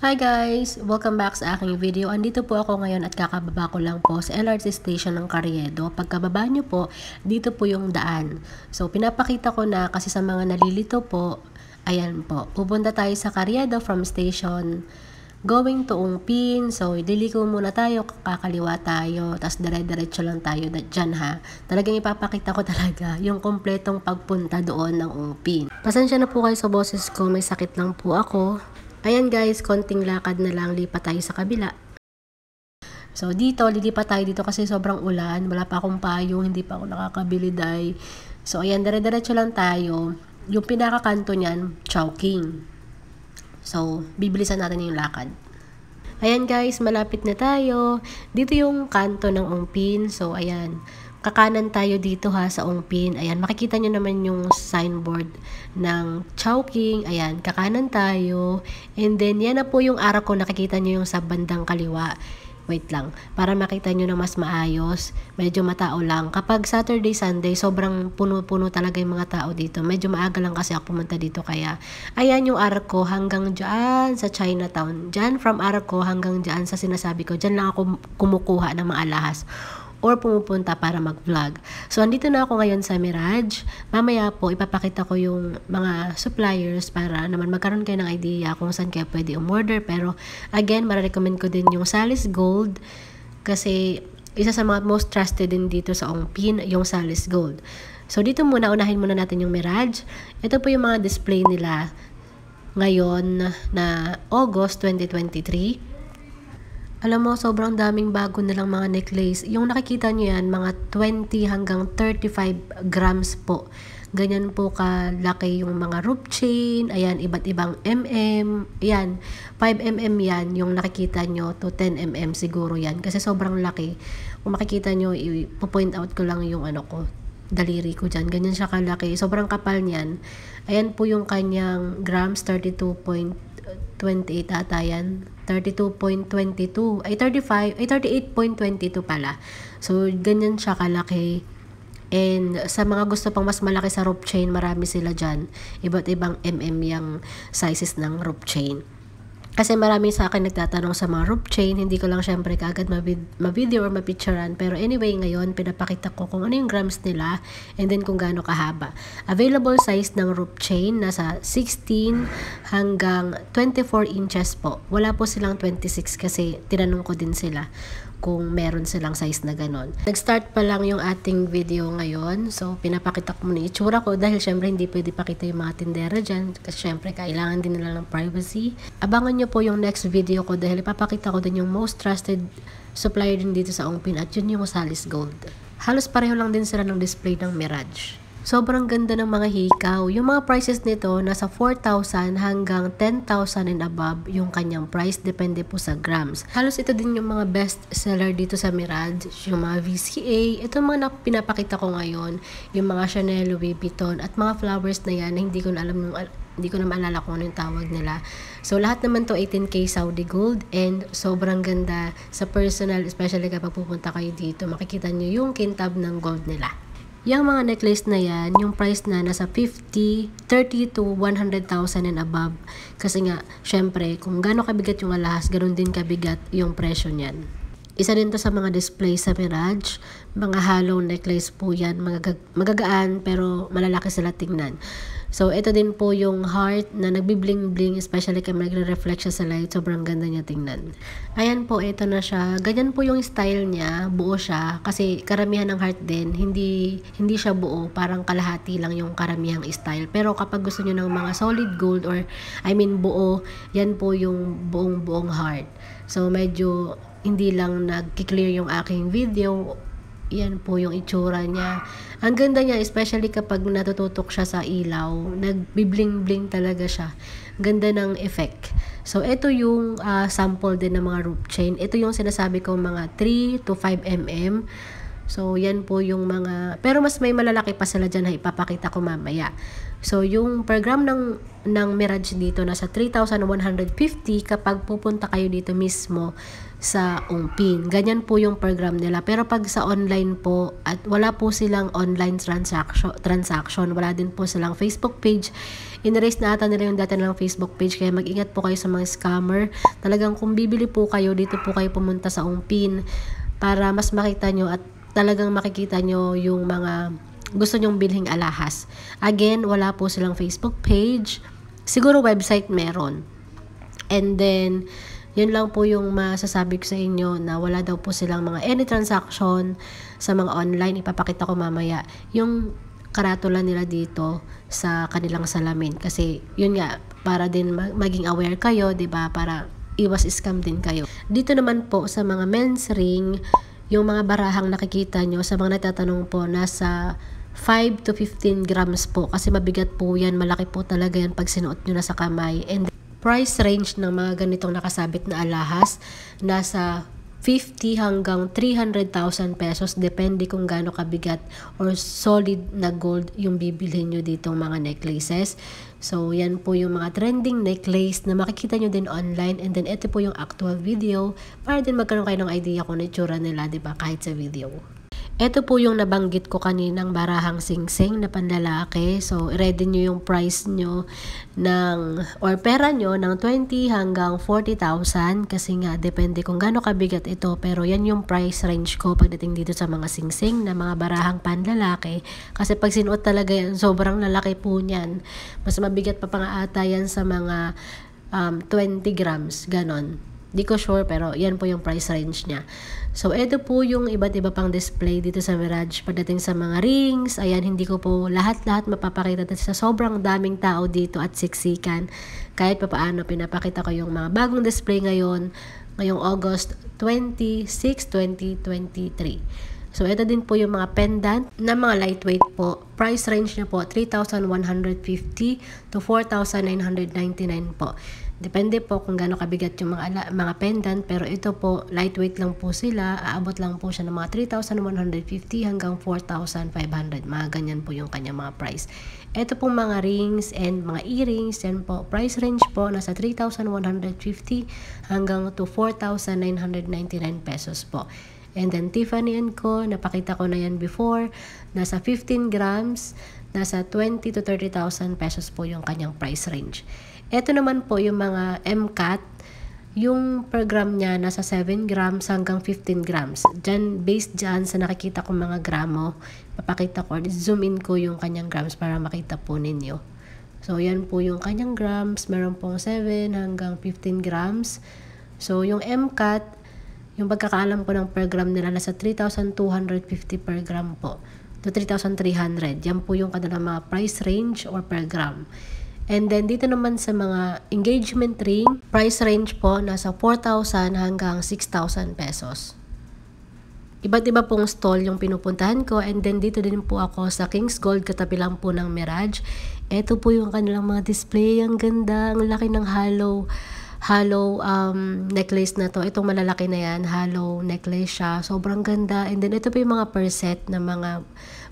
Hi guys! Welcome back sa aking video. Andito po ako ngayon at kakababa ko lang po sa LRT station ng Carriedo. Pagkababa nyo po, dito po yung daan. So, pinapakita ko na kasi sa mga nalilito po, ayan po. Pupunta tayo sa Carriedo from station going to Ungpin. So, diliko muna tayo, kakaliwa tayo, tapos dire-diretso lang tayo dyan ha. Talagang ipapakita ko talaga yung kompletong pagpunta doon ng Ungpin. Pasensya na po kayo sa boses ko, may sakit lang po ako. Ayan guys, konting lakad na lang, lipat tayo sa kabila. So dito, lilipat tayo dito kasi sobrang ulan. Wala pa akong payong, hindi pa ako nakakabili day. So ayan, dire-diretso lang tayo. Yung pinakakanto niyan, Chowking. So, bibilisan natin yung lakad. Ayan guys, malapit na tayo. Dito yung kanto ng Ungpin. So ayan, kakanan tayo dito ha sa Ungpin. Ayan, makikita nyo naman yung signboard ng Chowking. Ayan, kakanan tayo. And then, yan na po yung Arco. Nakikita nyo yung sa bandang kaliwa. Wait lang, para makita nyo na mas maayos. Medyo matao lang. Kapag Saturday, Sunday, sobrang puno-puno talaga yung mga tao dito. Medyo maaga lang kasi ako pumunta dito. Kaya, ayan yung Arco hanggang dyan sa Chinatown. Dyan from Arco hanggang dyan sa sinasabi ko. Dyan lang ako kumukuha ng mga alahas or pumupunta para mag-vlog. So, andito na ako ngayon sa Mirage. Mamaya po, ipapakita ko yung mga suppliers para naman magkaroon kayo ng idea kung saan kayo pwede umorder. Pero, again, mararecommend ko din yung Salis Gold kasi isa sa mga most trusted din dito sa Ungpin, yung Salis Gold. So, dito muna, unahin muna natin yung Mirage. Ito po yung mga display nila ngayon na August 2023. Alam mo, sobrang daming bago nilang mga necklace. Yung nakikita nyo yan, mga 20 hanggang 35 grams po. Ganyan po kalaki yung mga rope chain. Ayan, iba't ibang mm. Ayan, 5mm yan. Yung nakikita nyo to 10mm siguro yan. Kasi sobrang laki. Kung makikita nyo, ipo-point out ko lang yung ano ko, daliri ko dyan. Ganyan siya kalaki. Sobrang kapal niyan. Ayan po yung kanyang grams, 32.28 ata yan. 32.22 ay 38.22 pala. So ganyan siya kalaki. And sa mga gusto pang mas malaki sa rope chain, marami sila dyan. Iba't ibang yung sizes ng rope chain. Kasi marami sa akin nagtatanong sa mga rope chain, hindi ko lang syempre kaagad ma-video or ma-picturean. Pero anyway, ngayon, pinapakita ko kung ano yung grams nila and then kung gaano kahaba. Available size ng rope chain, nasa 16 hanggang 24 inches po. Wala po silang 26 kasi tinanong ko din sila kung meron silang size na ganon. Nag-start pa lang yung ating video ngayon. So, pinapakita ko muna itsura ko dahil syempre hindi pwede pakita yung mga tindera dyan kasi syempre kailangan din nila ng privacy. Abangan nyo po yung next video ko dahil ipapakita ko din yung most trusted supplier din dito sa Ungpin at yun yung Salis Gold. Halos pareho lang din sila ng display ng Mirage. Sobrang ganda ng mga hikaw. Yung mga prices nito, nasa 4,000 hanggang 10,000 and above yung kanyang price. Depende po sa grams. Halos ito din yung mga best seller dito sa Mirage. Yung mga VCA. Ito mga pinapakita ko ngayon. Yung mga Chanel, Louis Vuitton at mga flowers na yan. Hindi ko na alam yung hindi ko na maalala kung ano yung tawag nila. So, lahat naman to 18K Saudi Gold and sobrang ganda sa personal, especially kapag pupunta kayo dito. Makikita nyo yung kintab ng gold nila. Yung mga necklace na yan, yung price na nasa 30 to 100,000 and above. Kasi nga, syempre, kung gaano kabigat yung alahas, ganoon din kabigat yung presyo niyan. Isa din to sa mga display sa Mirage. Mga hollow necklace po yan. Magagaan pero malalaki sila tingnan. So, ito din po yung heart na nagbibling-bling, especially kaya nagre-reflect siya sa light. Sobrang ganda niya tingnan. Ayan po, ito na siya. Ganyan po yung style niya. Buo siya. Kasi karamihan ng heart din, hindi siya buo. Parang kalahati lang yung karamihang style. Pero kapag gusto niyo ng mga solid gold or, buo, yan po yung buong heart. So, medyo hindi lang nag-clear yung aking video. Yan po yung itsura niya. Ang ganda niya, especially kapag natututok siya sa ilaw. Nagbibling-bling talaga siya. Ganda ng effect. So, ito yung sample din ng mga rope chain. Ito yung sinasabi ko mga 3 to 5 mm. So, yan po yung mga, pero mas may malalaki pa sila dyan na ipapakita ko mamaya. So, yung per gram ng Mirage dito nasa 3,150 kapag pupunta kayo dito mismo sa Ongpin. Ganyan po yung per gram nila. Pero pag sa online po, at wala po silang online transaction, wala din po silang Facebook page. In-erase na ata nila yung data ng Facebook page, kaya mag-ingat po kayo sa mga scammer. Talagang kung bibili po kayo, dito po kayo pumunta sa Ongpin para mas makita nyo at talagang makikita nyo yung mga gusto nyong bilhing alahas. Again, wala po silang Facebook page. Siguro website meron. And then, yun lang po yung masasabi ko sa inyo na wala daw po silang mga any transaction sa mga online. Ipapakita ko mamaya yung karatula nila dito sa kanilang salamin. Kasi, yun nga, para din maging aware kayo, diba? Para iwas scam din kayo. Dito naman po sa mga men's ring, yung mga barahang nakikita nyo, sa mga nagtatanong po, nasa 5 to 15 grams po. Kasi mabigat po yan, malaki po talaga yan pag sinuot nyo na sa kamay. And price range ng mga ganitong nakasabit na alahas, nasa 50 hanggang 300,000 pesos. Depende kung gaano kabigat or solid na gold yung bibilhin nyo ditong mga necklaces. So, yan po yung mga trending necklace na makikita nyo din online. And then, ito po yung actual video para din magkaroon kayo ng idea kung itsura nila, diba, kahit sa video. Ito po yung nabanggit ko kaninang barahang singsing na panlalaki. So, ready nyo yung price nyo or pera nyo ng 20 hanggang 40,000 kasi nga depende kung gaano kabigat ito. Pero yan yung price range ko pagdating dito sa mga singsing na mga barahang panlalaki. Kasi pag sinuot talaga yan, sobrang lalaki po niyan. Mas mabigat pa nga ata yan sa mga 20 grams, ganon. Di ko sure pero yan po yung price range niya. So, ito po yung iba't iba pang display dito sa Mirage. Pagdating sa mga rings, ayan, hindi ko po lahat-lahat mapapakita sa sobrang daming tao dito at siksikan. Kahit pa paano, pinapakita ko yung mga bagong display ngayong August 26, 2023. So, ito din po yung mga pendant na mga lightweight po. Price range niya po, 3,150 to 4,999 po. Depende po kung gaano kabigat yung mga pendant, pero ito po, lightweight lang po sila. Aabot lang po siya ng mga 3,150 hanggang 4,500. Mga ganyan po yung kanya mga price. Ito pong mga rings and mga earrings, yan po, price range po, nasa 3,150 hanggang to 4,999 pesos po. And then Tiffany & Co, napakita ko na yan before, nasa 15 grams, nasa 20 to 30,000 pesos po yung kanyang price range. Ito naman po yung mga MCAT, yung per gram niya nasa 7 grams hanggang 15 grams. Based dyan sa nakikita ko mga gramo, papakita ko, zoom in ko yung kanyang grams para makita po ninyo. So, yan po yung kanyang grams, meron pong 7 hanggang 15 grams. So, yung MCAT, yung pagkakaalam ko ng per gram nila, nasa 3,250 per gram po to 3,300. Yan po yung kanilang mga price range or per gram. And then, dito naman sa mga engagement ring, price range po, nasa 4,000 hanggang 6,000 pesos. Iba't iba pong stall yung pinupuntahan ko. And then, dito din po ako sa King's Gold, katabi lang po ng Mirage. Ito po yung kanilang mga display. Ang ganda, ang laki ng hollow necklace na to. Itong malalaki na yan, hollow necklace siya. Sobrang ganda. And then, ito po yung mga per set na mga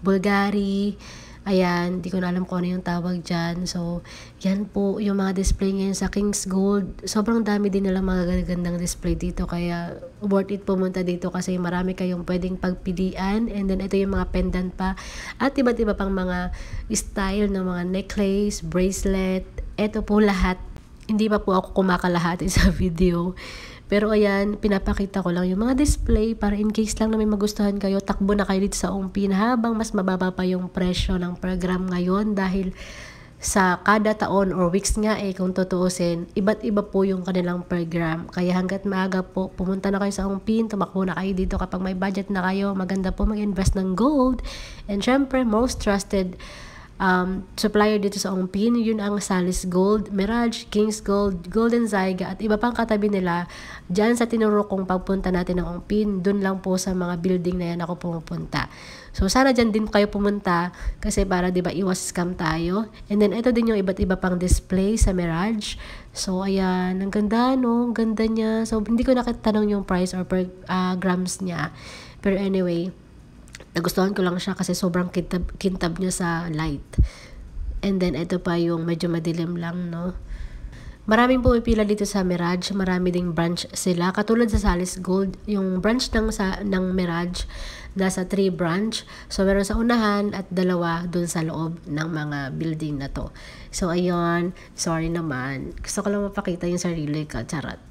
Bulgari. Ayan, di ko na alam kung ano yung tawag dyan. So, yan po yung mga display ngayon sa King's Gold. Sobrang dami din nila mga gandang display dito. Kaya, worth it pumunta dito kasi marami kayong pwedeng pagpilian. And then, ito yung mga pendant pa. At iba't iba pang mga style ng mga necklace, bracelet. Ito po lahat. Hindi pa po ako kumakalahati sa video. Pero ayan, pinapakita ko lang yung mga display para in case lang na may magustuhan kayo, takbo na kayo dito sa Ongpin habang mas mababa pa yung presyo ng program ngayon dahil sa kada taon or weeks nga kung tutuusin, iba't iba po yung kanilang program. Kaya hanggat maaga po, pumunta na kayo sa Ongpin, tumakbo na kayo dito kapag may budget na kayo, maganda po mag-invest ng gold. And syempre, most trusted supplier dito sa Ongpin. Yun ang Salis Gold, Mirage, Kings Gold, Golden Zyga at iba pang katabi nila. Diyan sa tinuro kong pagpunta natin ng Ongpin, dun lang po sa mga building na yan ako pumupunta. So sana dyan din kayo pumunta kasi para 'di ba iwas scam tayo. And then ito din yung iba't iba pang display sa Mirage. So ayan, ang ganda no, ang ganda niya. So hindi ko nakitanong yung price or per grams niya. Pero anyway, nagustuhan ko lang siya kasi sobrang kintab niya sa light. And then ito pa yung medyo madilim lang no. Maraming pumipila dito sa Mirage, marami ding branch sila. Katulad sa Salis Gold, yung branch ng Mirage, nasa 3 branch. So, meron sa unahan at 2 dun sa loob ng mga building na to. So, ayun, sorry naman. Gusto ko lang mapakita yung sarili ko, charot.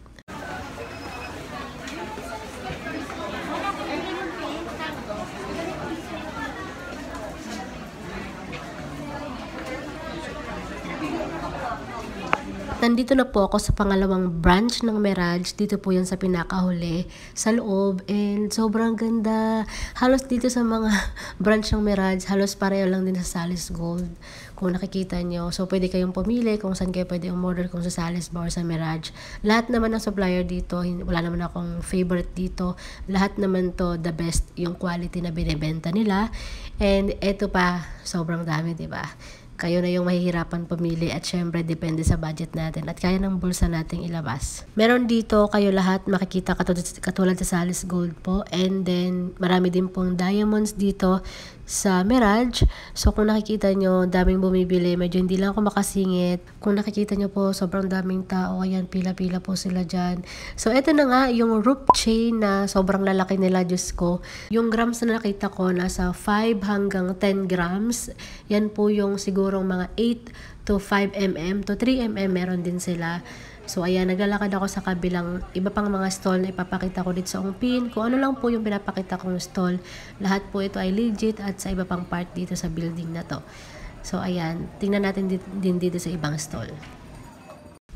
Nandito na po ako sa pangalawang branch ng Mirage. Dito po yan sa pinakahuli, sa loob. And sobrang ganda. Halos dito sa mga branch ng Mirage, halos pareho lang din sa Salis Gold. Kung nakikita nyo. So, pwede kayong pumili kung saan kayo pwede umorder, kung sa Salis ba or sa Mirage. Lahat naman ng supplier dito, wala naman akong favorite dito. Lahat naman to the best yung quality na binibenta nila. And eto pa, sobrang dami, diba? Kayo na yung mahihirapan pumili at syempre depende sa budget natin at kaya ng bulsa nating ilabas. Meron dito kayo lahat makikita katulad sa Salis Gold po, and then marami din pong diamonds dito sa Mirage. So kung nakikita nyo, daming bumibili, medyo hindi lang ako makasingit. Kung nakikita nyo po, sobrang daming tao, ayan, pila-pila po sila dyan. So eto na nga, yung rope chain na sobrang lalaki nila, Diyos ko. Yung grams na nakita ko, nasa 5 hanggang 10 grams. Yan po yung sigurong mga 8 to 5 mm to 3 mm meron din sila. So ayan, naglalakad ako sa kabilang iba pang mga stall na ipapakita ko dito sa Ongpin. Kung ano lang po yung pinapakita kong stall, lahat po ito ay legit at sa iba pang part dito sa building na to. So ayan, tingnan natin din dito sa ibang stall.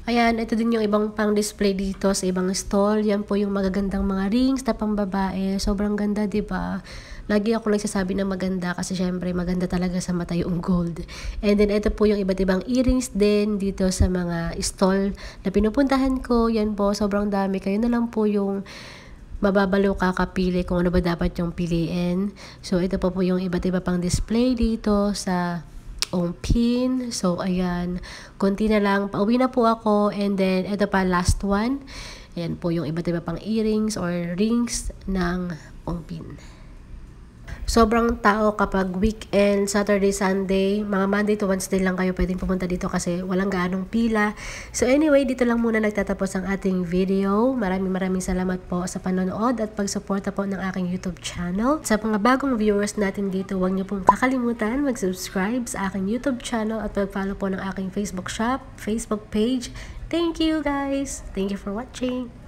Ayan, ito din yung ibang pang display dito sa ibang stall. Yan po yung magagandang mga rings na pang babae. Sobrang ganda, diba? Lagi ako nagsasabi na maganda kasi syempre maganda talaga sa mata yung gold. And then ito po yung iba't ibang earrings din dito sa mga stall na pinupuntahan ko. Yan po, sobrang dami. Kayo na lang po yung mababalo kakapili kung ano ba dapat yung piliin. So ito po yung iba't iba pang display dito sa Ongpin. So, ayan. Konti na lang. Pauwi na po ako. And then, ito pa, last one. Ayan po yung iba't iba pang earrings or rings ng Ongpin. Sobrang tao kapag weekend, Saturday, Sunday, mga Monday to Wednesday lang kayo pwedeng pumunta dito kasi walang gaanong pila. So anyway, dito lang muna nagtatapos ang ating video. Maraming salamat po sa panonood at pagsuporta po ng aking YouTube channel. Sa mga bagong viewers natin dito, huwag niyo pong kakalimutan mag-subscribe sa aking YouTube channel at mag-follow po ng aking Facebook shop, Facebook page. Thank you guys! Thank you for watching!